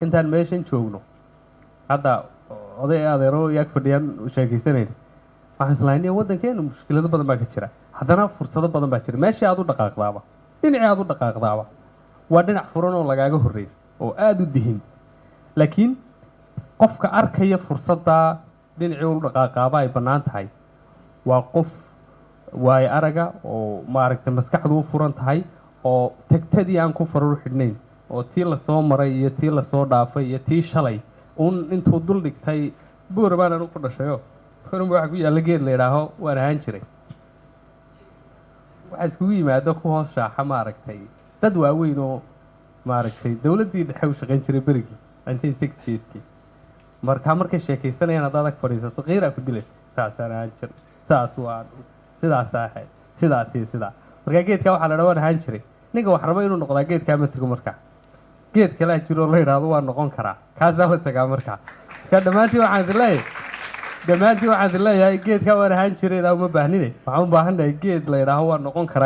intaan meeshan joogno hadda oday adeero yaa fadhiyaan sheekaysanayna waxaan islahaynay waddankeenu mushkilado badan baa ka jira haddana fursado badan baa jira meeshii aad u dhaqaaqdaaba dhinacii aad u dhaqaaqdaaba waa dhinac furan oo lagaaga horreey oo aad u dihin laakiin qofka arkaya fursadda dhinacii u dhaqaaqaaba ay bannaan tahay waa qof waay araga oo maaragtay maskaxdu u furan tahay oo tagtadii aan ku farur xidhnayn oo tii la soo maray iyo tii la soo dhaafay iyo tii shalay intuu dul dhigtay buur baan anu ku dhashayo buurba waxa ku yaalla geed la yidhaaho waan ahaan jiray waxaa iskugu yimaado ku hoos shaaxa maaragtay dad waaweyn oo maaragtay dowladdii dhexe u shaqayn jiray berigii 1960s markaa markay sheekaysanayaan haddaad ag fadhiisato qiiraa ku dilaysa saasaan ahaan jiray saas waa sidaas ahayd sidaas iyo sidaa markaa geedkaa waxaa la dhaa waan ahaan jiray ninka wax raba inuu noqdaa geedkaa ma tego markaa geed kalaa jiro la yidhaahdo waa noqon karaa kaasaa la tagaa markaa dhammaantii waxaan idin leeyahay geedkaa waan ahaan jiray ilaa uma baahnine waxaan u baahannahay geed la yidhaaho waa noqon karaa